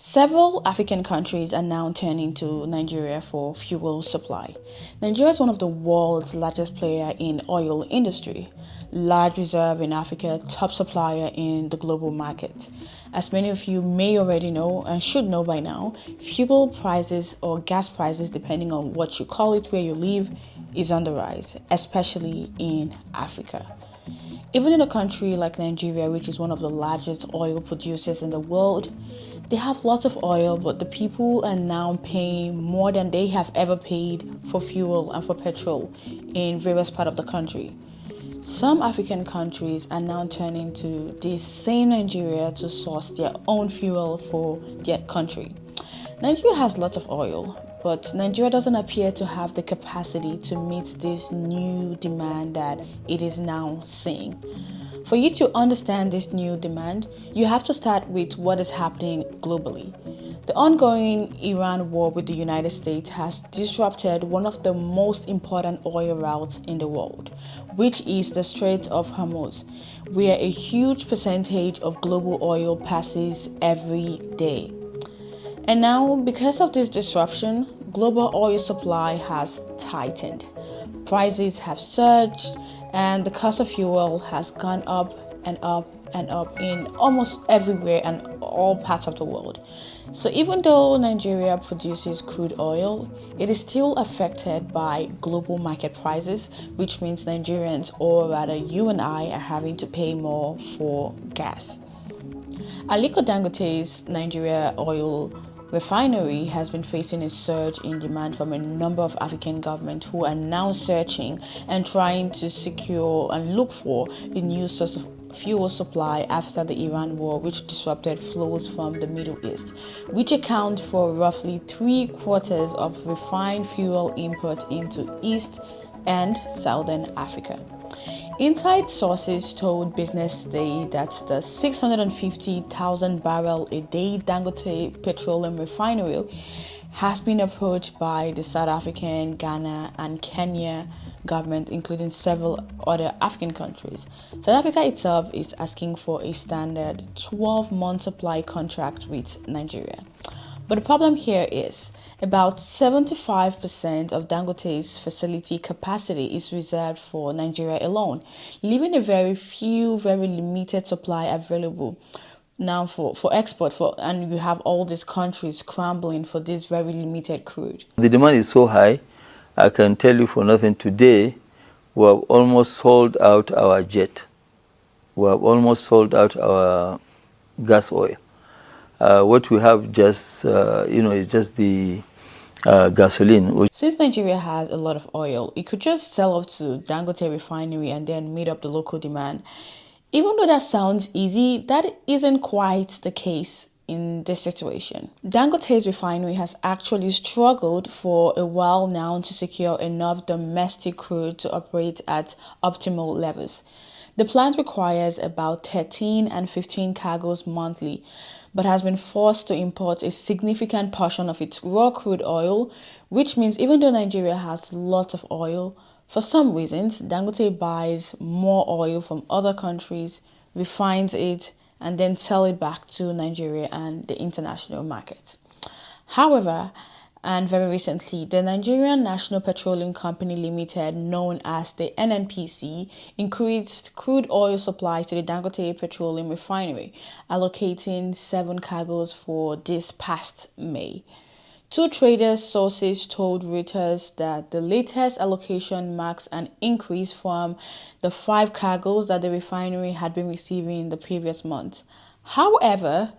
Several African countries are now turning to Nigeria for fuel supply. Nigeria is one of the world's largest player in oil industry, large reserve in Africa, top supplier in the global market. As many of you may already know and should know by now, fuel prices or gas prices, depending on what you call it where you live, is on the rise, especially in Africa. Even in a country like Nigeria, which is one of the largest oil producers in the world, they have lots of oil, but the people are now paying more than they have ever paid for fuel and for petrol in various parts of the country. Some African countries are now turning to this same Nigeria to source their own fuel for their country. Nigeria has lots of oil, but Nigeria doesn't appear to have the capacity to meet this new demand that it is now seeing. For you to understand this new demand, you have to start with what is happening globally. The ongoing Iran war with the United States has disrupted one of the most important oil routes in the world, which is the Strait of Hormuz, where a huge percentage of global oil passes every day. And now, because of this disruption, global oil supply has tightened. Prices have surged, and the cost of fuel has gone up and up and up in almost everywhere and all parts of the world. So even though Nigeria produces crude oil, it is still affected by global market prices, which means Nigerians, or rather you and I, are having to pay more for gas. Aliko Dangote's Nigeria oil refinery has been facing a surge in demand from a number of African governments who are now searching and trying to secure and look for a new source of fuel supply after the Iran war, which disrupted flows from the Middle East, which account for roughly 3/4 of refined fuel import into East and Southern Africa. Inside sources told Business Day that the 650,000 barrel a day Dangote Petroleum Refinery has been approached by the South African, Ghana, and Kenya government, including several other African countries. South Africa itself is asking for a standard 12-month supply contract with Nigeria. But the problem here is about 75% of Dangote's facility capacity is reserved for Nigeria alone, leaving a very limited supply available now for export, and you have all these countries scrambling for this very limited crude. The demand is so high, I can tell you for nothing, today we have almost sold out our jet. We have almost sold out our gas oil. What we have just, is just the gasoline. Since Nigeria has a lot of oil, it could just sell off to Dangote refinery and then meet up the local demand. Even though that sounds easy, that isn't quite the case in this situation. Dangote's refinery has actually struggled for a while now to secure enough domestic crude to operate at optimal levels. The plant requires about 13 and 15 cargoes monthly, but has been forced to import a significant portion of its raw crude oil, which means even though Nigeria has lots of oil, for some reasons, Dangote buys more oil from other countries, refines it, and then sell it back to Nigeria and the international markets. However, and very recently, the Nigerian National Petroleum Company Limited, known as the NNPC, increased crude oil supply to the Dangote Petroleum Refinery, allocating 7 cargoes for this past May. Two traders sources told Reuters that the latest allocation marks an increase from the 5 cargoes that the refinery had been receiving the previous month. However,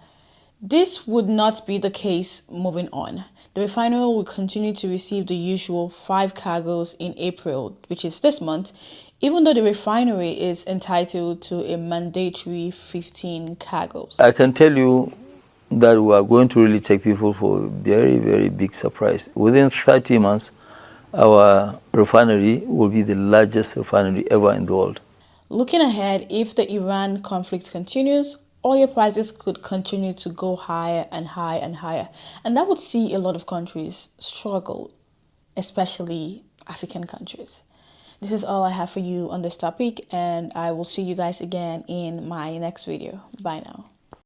this would not be the case moving on. The refinery will continue to receive the usual 5 cargoes in April, which is this month, even though the refinery is entitled to a mandatory 15 cargoes. I can tell you that we are going to really take people for a very big surprise. Within 30 months, our refinery will be the largest refinery ever in the world. Looking ahead, if the Iran conflict continues, oil prices could continue to go higher and higher and higher. And that would see a lot of countries struggle, especially African countries. This is all I have for you on this topic, and I will see you guys again in my next video. Bye now.